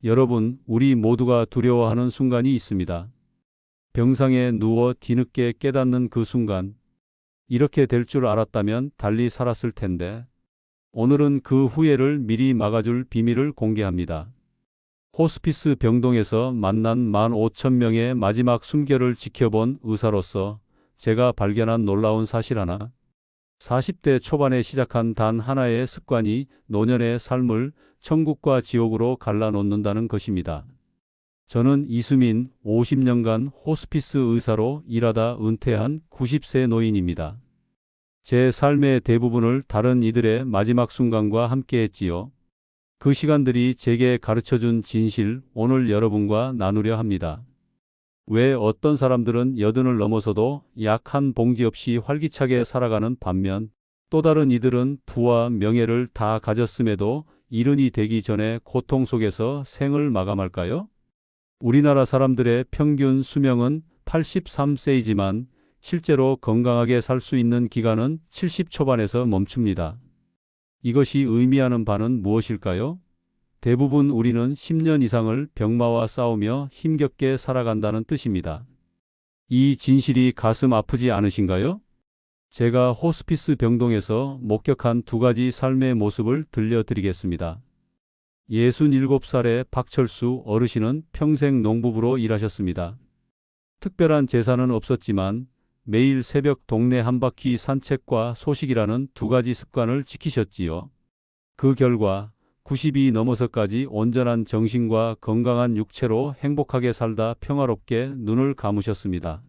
여러분, 우리 모두가 두려워하는 순간이 있습니다. 병상에 누워 뒤늦게 깨닫는 그 순간, 이렇게 될 줄 알았다면 달리 살았을 텐데, 오늘은 그 후회를 미리 막아줄 비밀을 공개합니다. 호스피스 병동에서 만난 15,000명의 마지막 숨결을 지켜본 의사로서 제가 발견한 놀라운 사실 하나. 40대 초반에 시작한 단 하나의 습관이 노년의 삶을 천국과 지옥으로 갈라놓는다는 것입니다. 저는 이수민 50년간 호스피스 의사로 일하다 은퇴한 90세 노인입니다. 제 삶의 대부분을 다른 이들의 마지막 순간과 함께했지요. 그 시간들이 제게 가르쳐준 진실, 오늘 여러분과 나누려 합니다. 왜 어떤 사람들은 여든을 넘어서도 약 한 봉지 없이 활기차게 살아가는 반면 또 다른 이들은 부와 명예를 다 가졌음에도 이른이 되기 전에 고통 속에서 생을 마감할까요? 우리나라 사람들의 평균 수명은 83세이지만 실제로 건강하게 살 수 있는 기간은 70 초반에서 멈춥니다. 이것이 의미하는 바는 무엇일까요? 대부분 우리는 10년 이상을 병마와 싸우며 힘겹게 살아간다는 뜻입니다. 이 진실이 가슴 아프지 않으신가요? 제가 호스피스 병동에서 목격한 두 가지 삶의 모습을 들려드리겠습니다. 67살의 박철수 어르신은 평생 농부부로 일하셨습니다. 특별한 재산은 없었지만 매일 새벽 동네 한 바퀴 산책과 소식이라는 두 가지 습관을 지키셨지요. 그 결과 90이 넘어서까지 온전한 정신과 건강한 육체로 행복하게 살다 평화롭게 눈을 감으셨습니다.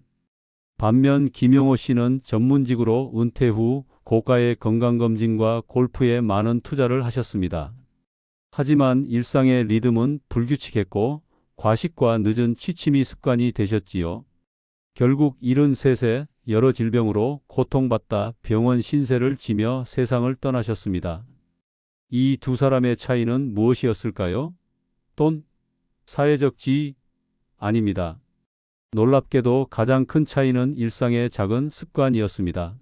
반면 김용호 씨는 전문직으로 은퇴 후 고가의 건강검진과 골프에 많은 투자를 하셨습니다. 하지만 일상의 리듬은 불규칙했고 과식과 늦은 취침이 습관이 되셨지요. 결국 73세 여러 질병으로 고통받다 병원 신세를 지며 세상을 떠나셨습니다. 이 두 사람의 차이는 무엇이었을까요? 돈? 사회적 지위? 아닙니다. 놀랍게도 가장 큰 차이는 일상의 작은 습관이었습니다.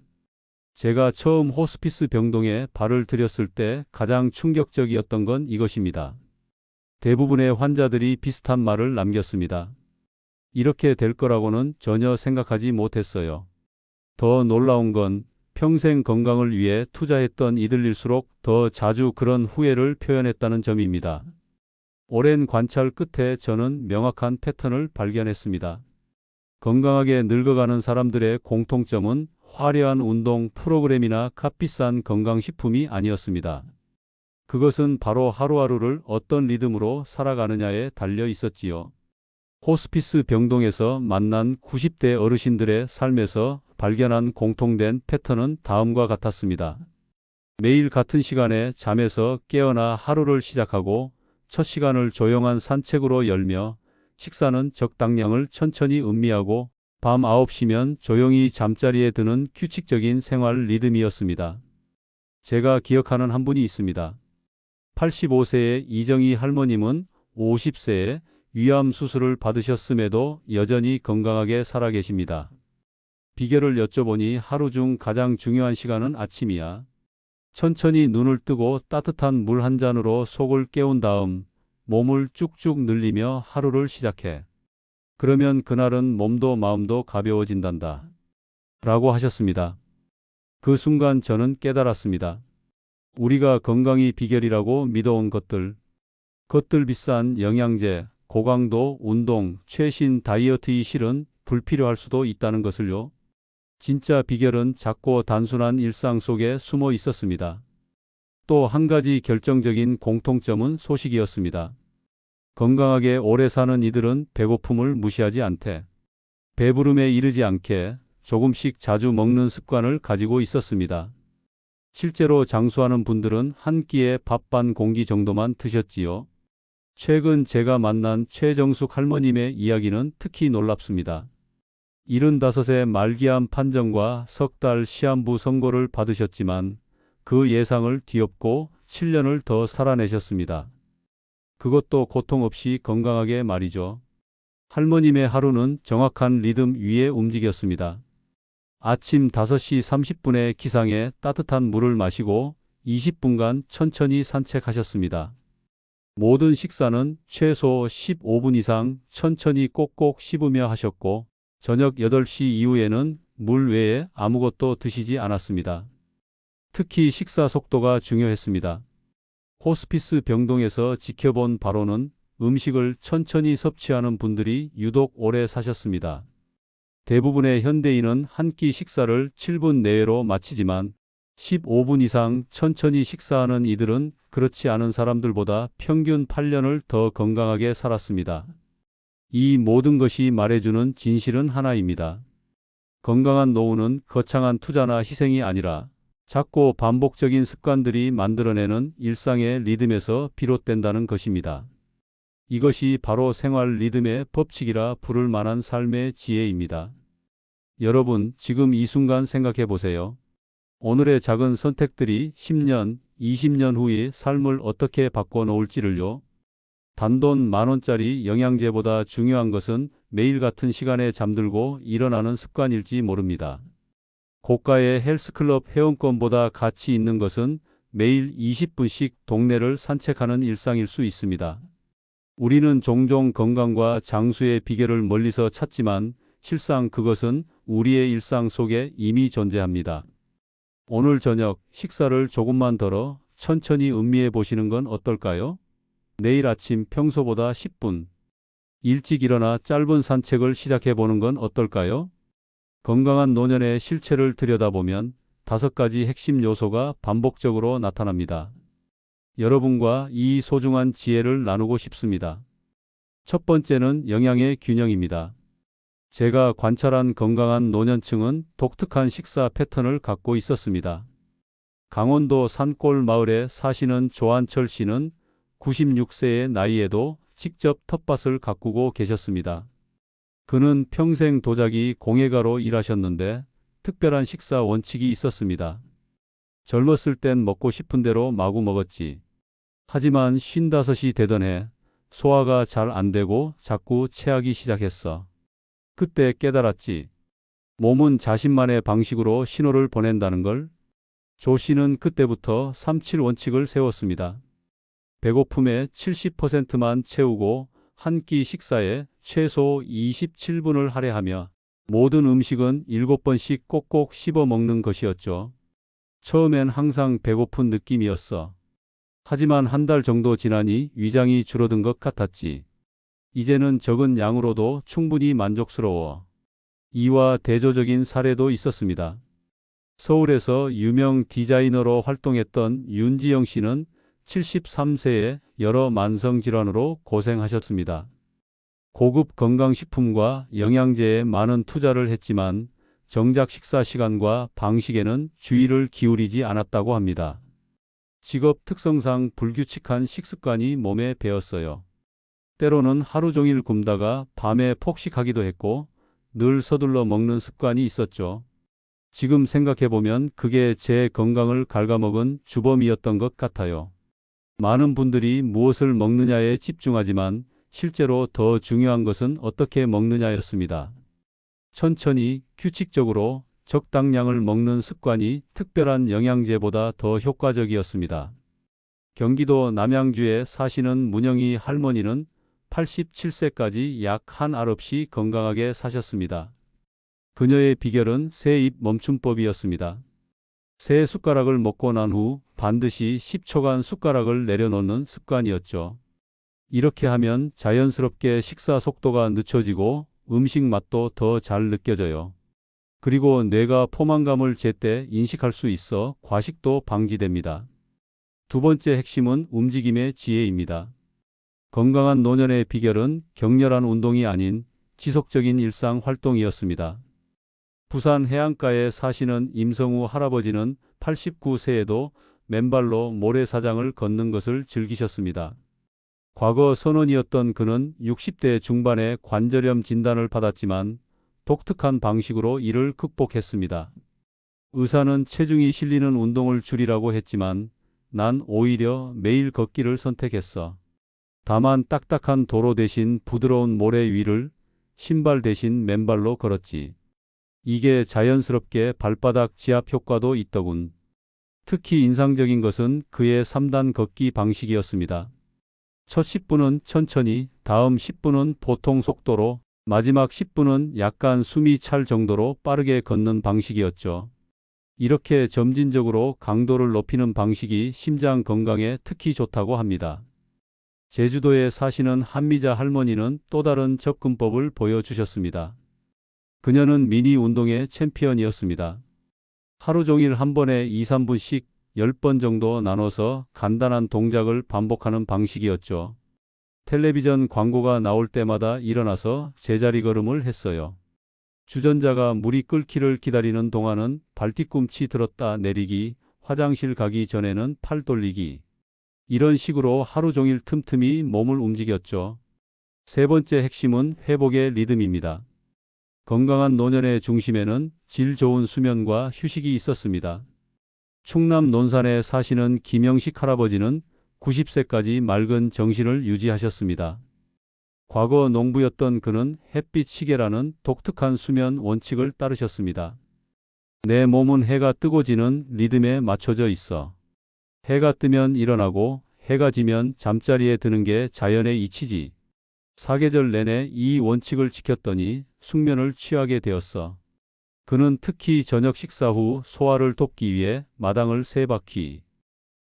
제가 처음 호스피스 병동에 발을 들였을 때 가장 충격적이었던 건 이것입니다. 대부분의 환자들이 비슷한 말을 남겼습니다. 이렇게 될 거라고는 전혀 생각하지 못했어요. 더 놀라운 건 평생 건강을 위해 투자했던 이들일수록 더 자주 그런 후회를 표현했다는 점입니다. 오랜 관찰 끝에 저는 명확한 패턴을 발견했습니다. 건강하게 늙어가는 사람들의 공통점은 화려한 운동 프로그램이나 값비싼 건강식품이 아니었습니다. 그것은 바로 하루하루를 어떤 리듬으로 살아가느냐에 달려 있었지요. 호스피스 병동에서 만난 90대 어르신들의 삶에서 발견한 공통된 패턴은 다음과 같았습니다. 매일 같은 시간에 잠에서 깨어나 하루를 시작하고 첫 시간을 조용한 산책으로 열며 식사는 적당량을 천천히 음미하고 밤 9시면 조용히 잠자리에 드는 규칙적인 생활 리듬이었습니다. 제가 기억하는 한 분이 있습니다. 85세의 이정희 할머님은 50세에 위암 수술을 받으셨음에도 여전히 건강하게 살아 계십니다. 비결을 여쭤보니 하루 중 가장 중요한 시간은 아침이야. 천천히 눈을 뜨고 따뜻한 물 한 잔으로 속을 깨운 다음 몸을 쭉쭉 늘리며 하루를 시작해. 그러면 그날은 몸도 마음도 가벼워진단다. 라고 하셨습니다. 그 순간 저는 깨달았습니다. 우리가 건강이 비결이라고 믿어온 것들 비싼 영양제, 고강도 운동, 최신 다이어트이 실은 불필요할 수도 있다는 것을요. 진짜 비결은 작고 단순한 일상 속에 숨어 있었습니다. 또 한 가지 결정적인 공통점은 소식이었습니다. 건강하게 오래 사는 이들은 배고픔을 무시하지 않대. 배부름에 이르지 않게 조금씩 자주 먹는 습관을 가지고 있었습니다. 실제로 장수하는 분들은 한 끼에 밥 반 공기 정도만 드셨지요. 최근 제가 만난 최정숙 할머님의 이야기는 특히 놀랍습니다. 75세 말기암 판정과 석 달 시한부 선고를 받으셨지만 그 예상을 뒤엎고 7년을 더 살아내셨습니다. 그것도 고통 없이 건강하게 말이죠. 할머님의 하루는 정확한 리듬 위에 움직였습니다. 아침 5시 30분에 기상해 따뜻한 물을 마시고 20분간 천천히 산책하셨습니다. 모든 식사는 최소 15분 이상 천천히 꼭꼭 씹으며 하셨고 저녁 8시 이후에는 물 외에 아무것도 드시지 않았습니다. 특히 식사 속도가 중요했습니다. 호스피스 병동에서 지켜본 바로는 음식을 천천히 섭취하는 분들이 유독 오래 사셨습니다. 대부분의 현대인은 한 끼 식사를 7분 내외로 마치지만 15분 이상 천천히 식사하는 이들은 그렇지 않은 사람들보다 평균 8년을 더 건강하게 살았습니다. 이 모든 것이 말해주는 진실은 하나입니다. 건강한 노후는 거창한 투자나 희생이 아니라 작고 반복적인 습관들이 만들어내는 일상의 리듬에서 비롯된다는 것입니다. 이것이 바로 생활 리듬의 법칙이라 부를 만한 삶의 지혜입니다. 여러분, 지금 이 순간 생각해 보세요. 오늘의 작은 선택들이 10년, 20년 후의 삶을 어떻게 바꿔놓을지를요. 단돈 10,000원짜리 영양제보다 중요한 것은 매일 같은 시간에 잠들고 일어나는 습관일지 모릅니다. 고가의 헬스클럽 회원권보다 가치 있는 것은 매일 20분씩 동네를 산책하는 일상일 수 있습니다. 우리는 종종 건강과 장수의 비결을 멀리서 찾지만 실상 그것은 우리의 일상 속에 이미 존재합니다. 오늘 저녁 식사를 조금만 덜어 천천히 음미해 보시는 건 어떨까요? 내일 아침 평소보다 10분 일찍 일어나 짧은 산책을 시작해 보는 건 어떨까요? 건강한 노년의 실체를 들여다보면 5가지 핵심 요소가 반복적으로 나타납니다. 여러분과 이 소중한 지혜를 나누고 싶습니다. 첫 번째는 영양의 균형입니다. 제가 관찰한 건강한 노년층은 독특한 식사 패턴을 갖고 있었습니다. 강원도 산골 마을에 사시는 조한철 씨는 96세의 나이에도 직접 텃밭을 가꾸고 계셨습니다. 그는 평생 도자기 공예가로 일하셨는데 특별한 식사 원칙이 있었습니다. 젊었을 땐 먹고 싶은 대로 마구 먹었지. 하지만 55이 되던 해 소화가 잘 안 되고 자꾸 체하기 시작했어. 그때 깨달았지. 몸은 자신만의 방식으로 신호를 보낸다는 걸. 조 씨는 그때부터 37 원칙을 세웠습니다. 배고픔의 70%만 채우고 한 끼 식사에 최소 27분을 할애하며 모든 음식은 7번씩 꼭꼭 씹어 먹는 것이었죠. 처음엔 항상 배고픈 느낌이었어. 하지만 한 달 정도 지나니 위장이 줄어든 것 같았지. 이제는 적은 양으로도 충분히 만족스러워. 이와 대조적인 사례도 있었습니다. 서울에서 유명 디자이너로 활동했던 윤지영 씨는 73세에 여러 만성질환으로 고생하셨습니다. 고급 건강식품과 영양제에 많은 투자를 했지만 정작 식사 시간과 방식에는 주의를 기울이지 않았다고 합니다. 직업 특성상 불규칙한 식습관이 몸에 배었어요. 때로는 하루 종일 굶다가 밤에 폭식하기도 했고 늘 서둘러 먹는 습관이 있었죠. 지금 생각해보면 그게 제 건강을 갉아먹은 주범이었던 것 같아요. 많은 분들이 무엇을 먹느냐에 집중하지만 실제로 더 중요한 것은 어떻게 먹느냐였습니다. 천천히, 규칙적으로 적당량을 먹는 습관이 특별한 영양제보다 더 효과적이었습니다. 경기도 남양주에 사시는 문영희 할머니는 87세까지 약 한 알 없이 건강하게 사셨습니다. 그녀의 비결은 세 입 멈춤법이었습니다. 세 숟가락을 먹고 난 후 반드시 10초간 숟가락을 내려놓는 습관이었죠. 이렇게 하면 자연스럽게 식사 속도가 늦춰지고 음식 맛도 더 잘 느껴져요. 그리고 뇌가 포만감을 제때 인식할 수 있어 과식도 방지됩니다. 두 번째 핵심은 움직임의 지혜입니다. 건강한 노년의 비결은 격렬한 운동이 아닌 지속적인 일상 활동이었습니다. 부산 해안가에 사시는 임성우 할아버지는 89세에도 맨발로 모래사장을 걷는 것을 즐기셨습니다. 과거 선원이었던 그는 60대 중반에 관절염 진단을 받았지만 독특한 방식으로 이를 극복했습니다. 의사는 체중이 실리는 운동을 줄이라고 했지만 난 오히려 매일 걷기를 선택했어. 다만 딱딱한 도로 대신 부드러운 모래 위를 신발 대신 맨발로 걸었지. 이게 자연스럽게 발바닥 지압 효과도 있더군. 특히 인상적인 것은 그의 3단 걷기 방식이었습니다. 첫 10분은 천천히, 다음 10분은 보통 속도로, 마지막 10분은 약간 숨이 찰 정도로 빠르게 걷는 방식이었죠. 이렇게 점진적으로 강도를 높이는 방식이 심장 건강에 특히 좋다고 합니다. 제주도에 사시는 한미자 할머니는 또 다른 접근법을 보여주셨습니다. 그녀는 미니 운동의 챔피언이었습니다. 하루 종일 한 번에 2, 3분씩 10번 정도 나눠서 간단한 동작을 반복하는 방식이었죠. 텔레비전 광고가 나올 때마다 일어나서 제자리 걸음을 했어요. 주전자가 물이 끓기를 기다리는 동안은 발뒤꿈치 들었다 내리기, 화장실 가기 전에는 팔 돌리기. 이런 식으로 하루 종일 틈틈이 몸을 움직였죠. 세 번째 핵심은 회복의 리듬입니다. 건강한 노년의 중심에는 질 좋은 수면과 휴식이 있었습니다. 충남 논산에 사시는 김영식 할아버지는 90세까지 맑은 정신을 유지하셨습니다. 과거 농부였던 그는 햇빛 시계라는 독특한 수면 원칙을 따르셨습니다. 내 몸은 해가 뜨고 지는 리듬에 맞춰져 있어. 해가 뜨면 일어나고 해가 지면 잠자리에 드는 게 자연의 이치지. 사계절 내내 이 원칙을 지켰더니 숙면을 취하게 되었어. 그는 특히 저녁 식사 후 소화를 돕기 위해 마당을 3바퀴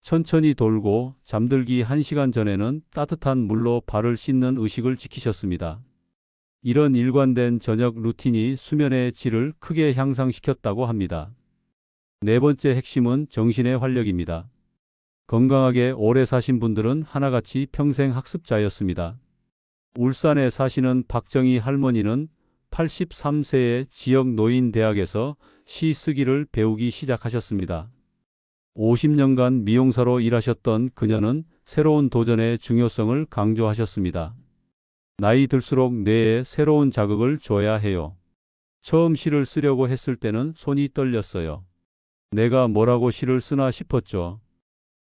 천천히 돌고 잠들기 1시간 전에는 따뜻한 물로 발을 씻는 의식을 지키셨습니다. 이런 일관된 저녁 루틴이 수면의 질을 크게 향상시켰다고 합니다. 네 번째 핵심은 정신의 활력입니다. 건강하게 오래 사신 분들은 하나같이 평생 학습자였습니다. 울산에 사시는 박정희 할머니는 83세의 지역 노인대학에서 시 쓰기를 배우기 시작하셨습니다. 50년간 미용사로 일하셨던 그녀는 새로운 도전의 중요성을 강조하셨습니다. 나이 들수록 뇌에 새로운 자극을 줘야 해요. 처음 시를 쓰려고 했을 때는 손이 떨렸어요. 내가 뭐라고 시를 쓰나 싶었죠.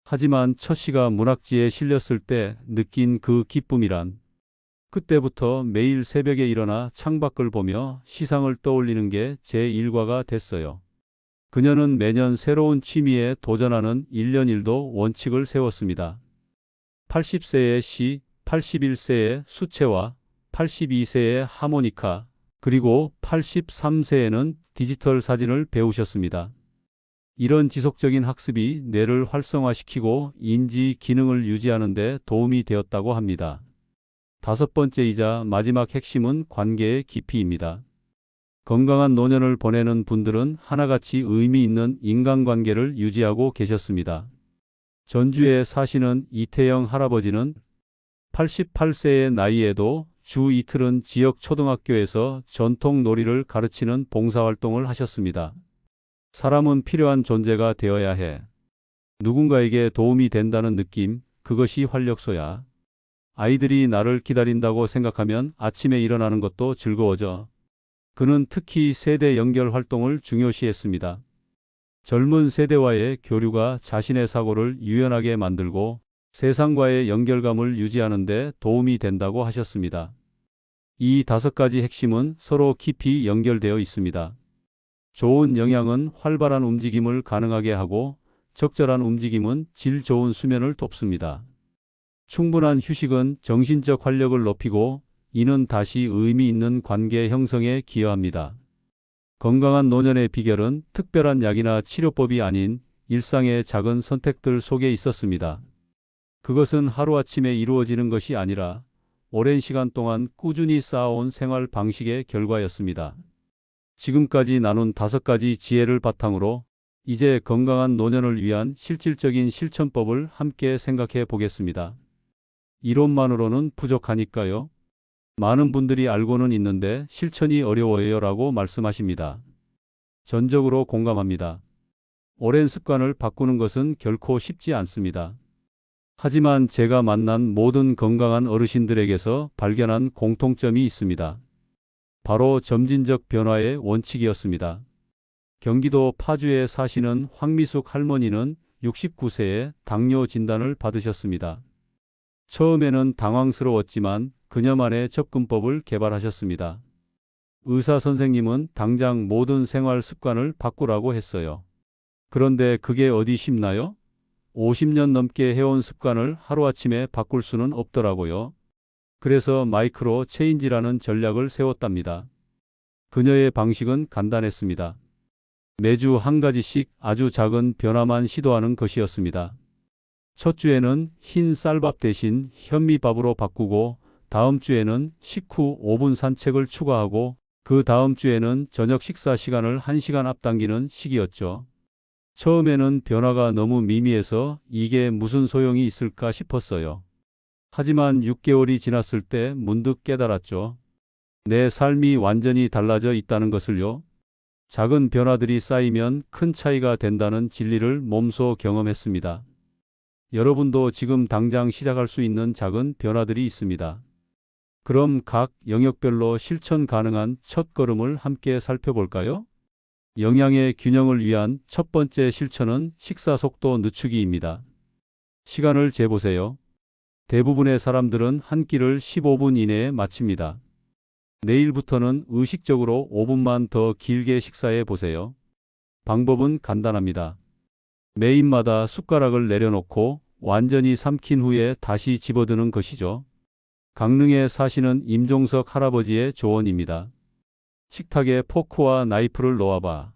하지만 첫 시가 문학지에 실렸을 때 느낀 그 기쁨이란, 그때부터 매일 새벽에 일어나 창밖을 보며 시상을 떠올리는 게 제 일과가 됐어요. 그녀는 매년 새로운 취미에 도전하는 1년 1도 원칙을 세웠습니다. 80세의 시, 81세의 수채화, 82세의 하모니카, 그리고 83세에는 디지털 사진을 배우셨습니다. 이런 지속적인 학습이 뇌를 활성화시키고 인지 기능을 유지하는 데 도움이 되었다고 합니다. 다섯 번째이자 마지막 핵심은 관계의 깊이입니다. 건강한 노년을 보내는 분들은 하나같이 의미 있는 인간관계를 유지하고 계셨습니다. 전주에 사시는 이태영 할아버지는 88세의 나이에도 주 이틀은 지역 초등학교에서 전통 놀이를 가르치는 봉사활동을 하셨습니다. 사람은 필요한 존재가 되어야 해. 누군가에게 도움이 된다는 느낌, 그것이 활력소야. 아이들이 나를 기다린다고 생각하면 아침에 일어나는 것도 즐거워져. 그는 특히 세대 연결 활동을 중요시했습니다. 젊은 세대와의 교류가 자신의 사고를 유연하게 만들고 세상과의 연결감을 유지하는 데 도움이 된다고 하셨습니다. 이 5가지 핵심은 서로 깊이 연결되어 있습니다. 좋은 영양은 활발한 움직임을 가능하게 하고 적절한 움직임은 질 좋은 수면을 돕습니다. 충분한 휴식은 정신적 활력을 높이고 이는 다시 의미 있는 관계 형성에 기여합니다. 건강한 노년의 비결은 특별한 약이나 치료법이 아닌 일상의 작은 선택들 속에 있었습니다. 그것은 하루아침에 이루어지는 것이 아니라 오랜 시간 동안 꾸준히 쌓아온 생활 방식의 결과였습니다. 지금까지 나눈 5가지 지혜를 바탕으로 이제 건강한 노년을 위한 실질적인 실천법을 함께 생각해 보겠습니다. 이론만으로는 부족하니까요. 많은 분들이 알고는 있는데 실천이 어려워요 라고 말씀하십니다. 전적으로 공감합니다. 오랜 습관을 바꾸는 것은 결코 쉽지 않습니다. 하지만 제가 만난 모든 건강한 어르신들에게서 발견한 공통점이 있습니다. 바로 점진적 변화의 원칙이었습니다. 경기도 파주에 사시는 황미숙 할머니는 69세에 당뇨 진단을 받으셨습니다. 처음에는 당황스러웠지만 그녀만의 접근법을 개발하셨습니다. 의사 선생님은 당장 모든 생활 습관을 바꾸라고 했어요. 그런데 그게 어디 쉽나요? 50년 넘게 해온 습관을 하루아침에 바꿀 수는 없더라고요. 그래서 마이크로 체인지라는 전략을 세웠답니다. 그녀의 방식은 간단했습니다. 매주 한 가지씩 아주 작은 변화만 시도하는 것이었습니다. 첫 주에는 흰 쌀밥 대신 현미밥으로 바꾸고, 다음 주에는 식후 5분 산책을 추가하고, 그 다음 주에는 저녁 식사 시간을 1시간 앞당기는 식이었죠. 처음에는 변화가 너무 미미해서 이게 무슨 소용이 있을까 싶었어요. 하지만 6개월이 지났을 때 문득 깨달았죠. 내 삶이 완전히 달라져 있다는 것을요. 작은 변화들이 쌓이면 큰 차이가 된다는 진리를 몸소 경험했습니다. 여러분도 지금 당장 시작할 수 있는 작은 변화들이 있습니다. 그럼 각 영역별로 실천 가능한 첫걸음을 함께 살펴볼까요? 영양의 균형을 위한 첫 번째 실천은 식사 속도 늦추기입니다. 시간을 재보세요. 대부분의 사람들은 한 끼를 15분 이내에 마칩니다. 내일부터는 의식적으로 5분만 더 길게 식사해 보세요. 방법은 간단합니다. 메인마다 숟가락을 내려놓고 완전히 삼킨 후에 다시 집어드는 것이죠. 강릉에 사시는 임종석 할아버지의 조언입니다. 식탁에 포크와 나이프를 놓아봐.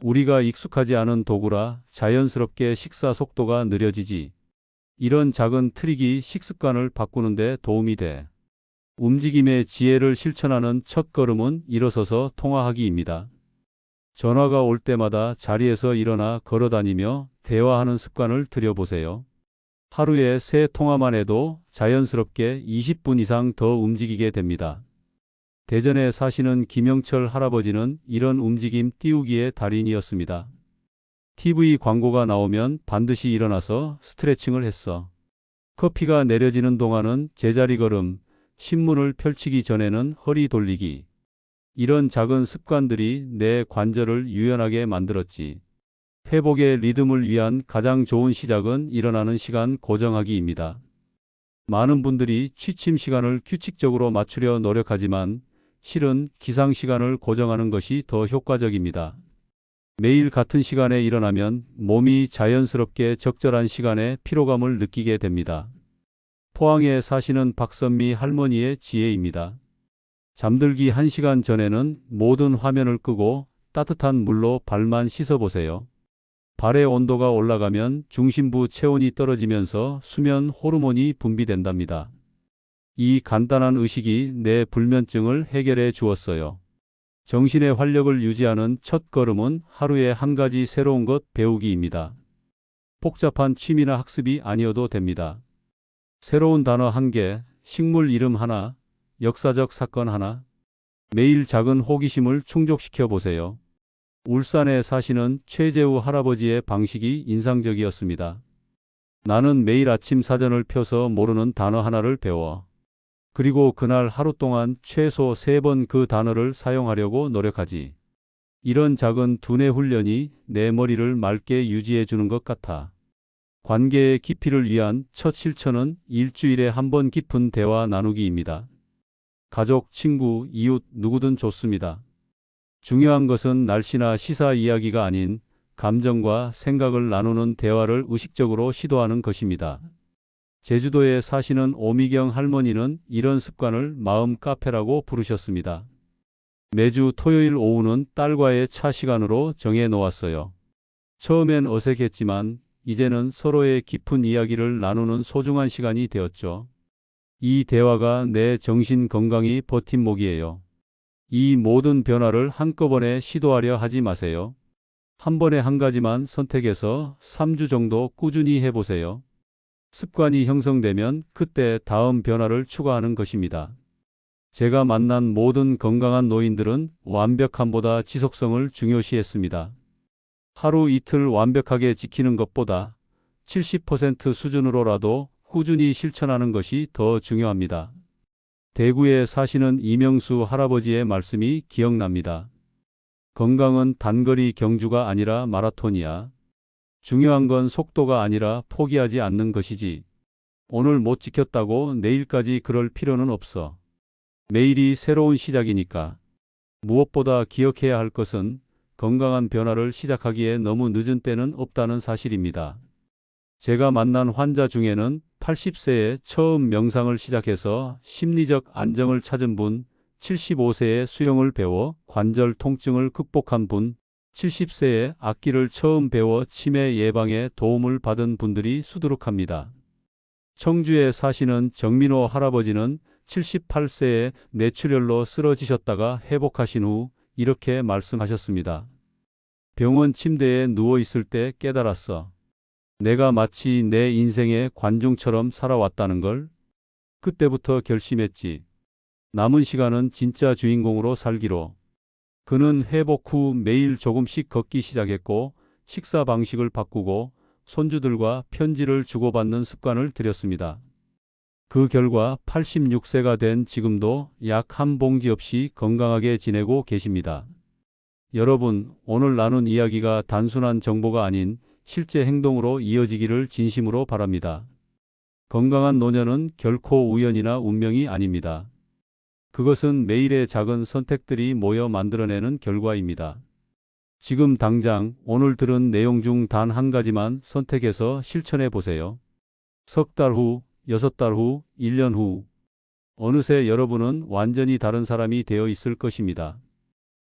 우리가 익숙하지 않은 도구라 자연스럽게 식사 속도가 느려지지. 이런 작은 트릭이 식습관을 바꾸는 데 도움이 돼. 움직임의 지혜를 실천하는 첫걸음은 일어서서 통화하기입니다. 전화가 올 때마다 자리에서 일어나 걸어다니며 대화하는 습관을 들여보세요. 하루에 3통화만 해도 자연스럽게 20분 이상 더 움직이게 됩니다. 대전에 사시는 김영철 할아버지는 이런 움직임 띄우기의 달인이었습니다. TV 광고가 나오면 반드시 일어나서 스트레칭을 했어. 커피가 내려지는 동안은 제자리 걸음, 신문을 펼치기 전에는 허리 돌리기. 이런 작은 습관들이 내 관절을 유연하게 만들었지. 회복의 리듬을 위한 가장 좋은 시작은 일어나는 시간 고정하기입니다. 많은 분들이 취침 시간을 규칙적으로 맞추려 노력하지만 실은 기상 시간을 고정하는 것이 더 효과적입니다. 매일 같은 시간에 일어나면 몸이 자연스럽게 적절한 시간에 피로감을 느끼게 됩니다. 포항에 사시는 박선미 할머니의 지혜입니다. 잠들기 1시간 전에는 모든 화면을 끄고 따뜻한 물로 발만 씻어보세요. 발의 온도가 올라가면 중심부 체온이 떨어지면서 수면 호르몬이 분비된답니다. 이 간단한 의식이 내 불면증을 해결해 주었어요. 정신의 활력을 유지하는 첫 걸음은 하루에 한 가지 새로운 것 배우기입니다. 복잡한 취미나 학습이 아니어도 됩니다. 새로운 단어 1개, 식물 이름 하나, 역사적 사건 하나. 매일 작은 호기심을 충족시켜 보세요. 울산에 사시는 최재우 할아버지의 방식이 인상적이었습니다. 나는 매일 아침 사전을 펴서 모르는 단어 하나를 배워. 그리고 그날 하루 동안 최소 3번 그 단어를 사용하려고 노력하지. 이런 작은 두뇌 훈련이 내 머리를 맑게 유지해 주는 것 같아. 관계의 깊이를 위한 첫 실천은 일주일에 한 번 깊은 대화 나누기입니다. 가족, 친구, 이웃 누구든 좋습니다. 중요한 것은 날씨나 시사 이야기가 아닌 감정과 생각을 나누는 대화를 의식적으로 시도하는 것입니다. 제주도에 사시는 오미경 할머니는 이런 습관을 마음 카페라고 부르셨습니다. 매주 토요일 오후는 딸과의 차 시간으로 정해 놓았어요. 처음엔 어색했지만 이제는 서로의 깊은 이야기를 나누는 소중한 시간이 되었죠. 이 대화가 내 정신 건강이 버팀목이에요. 이 모든 변화를 한꺼번에 시도하려 하지 마세요. 한 번에 한 가지만 선택해서 3주 정도 꾸준히 해보세요. 습관이 형성되면 그때 다음 변화를 추가하는 것입니다. 제가 만난 모든 건강한 노인들은 완벽함보다 지속성을 중요시했습니다. 하루 이틀 완벽하게 지키는 것보다 70% 수준으로라도 꾸준히 실천하는 것이 더 중요합니다. 대구에 사시는 이명수 할아버지의 말씀이 기억납니다. 건강은 단거리 경주가 아니라 마라톤이야. 중요한 건 속도가 아니라 포기하지 않는 것이지. 오늘 못 지켰다고 내일까지 그럴 필요는 없어. 매일이 새로운 시작이니까. 무엇보다 기억해야 할 것은 건강한 변화를 시작하기에 너무 늦은 때는 없다는 사실입니다. 제가 만난 환자 중에는 80세에 처음 명상을 시작해서 심리적 안정을 찾은 분, 75세에 수영을 배워 관절 통증을 극복한 분, 70세에 악기를 처음 배워 치매 예방에 도움을 받은 분들이 수두룩합니다. 청주에 사시는 정민호 할아버지는 78세에 뇌출혈로 쓰러지셨다가 회복하신 후 이렇게 말씀하셨습니다. 병원 침대에 누워 있을 때 깨달았어. 내가 마치 내 인생의 관중처럼 살아왔다는 걸. 그때부터 결심했지. 남은 시간은 진짜 주인공으로 살기로. 그는 회복 후 매일 조금씩 걷기 시작했고 식사 방식을 바꾸고 손주들과 편지를 주고받는 습관을 들였습니다. 그 결과 86세가 된 지금도 약 한 봉지 없이 건강하게 지내고 계십니다. 여러분, 오늘 나눈 이야기가 단순한 정보가 아닌 실제 행동으로 이어지기를 진심으로 바랍니다. 건강한 노년은 결코 우연이나 운명이 아닙니다. 그것은 매일의 작은 선택들이 모여 만들어내는 결과입니다. 지금 당장 오늘 들은 내용 중 단 한 가지만 선택해서 실천해 보세요. 석 달 후, 6달 후, 1년 후, 어느새 여러분은 완전히 다른 사람이 되어 있을 것입니다.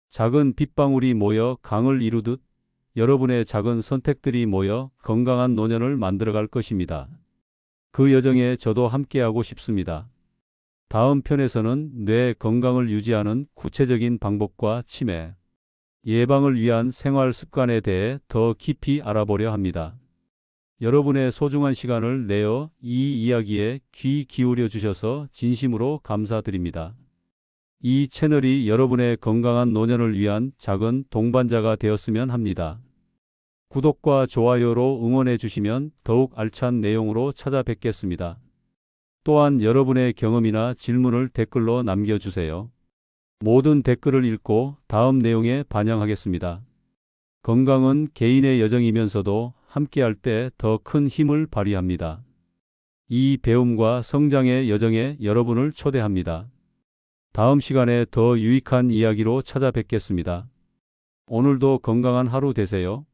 작은 빗방울이 모여 강을 이루듯 여러분의 작은 선택들이 모여 건강한 노년을 만들어갈 것입니다. 그 여정에 저도 함께하고 싶습니다. 다음 편에서는 뇌 건강을 유지하는 구체적인 방법과 치매 예방을 위한 생활 습관에 대해 더 깊이 알아보려 합니다. 여러분의 소중한 시간을 내어 이 이야기에 귀 기울여 주셔서 진심으로 감사드립니다. 이 채널이 여러분의 건강한 노년을 위한 작은 동반자가 되었으면 합니다. 구독과 좋아요로 응원해 주시면 더욱 알찬 내용으로 찾아뵙겠습니다. 또한 여러분의 경험이나 질문을 댓글로 남겨주세요. 모든 댓글을 읽고 다음 내용에 반영하겠습니다. 건강은 개인의 여정이면서도 함께할 때 더 큰 힘을 발휘합니다. 이 배움과 성장의 여정에 여러분을 초대합니다. 다음 시간에 더 유익한 이야기로 찾아뵙겠습니다. 오늘도 건강한 하루 되세요.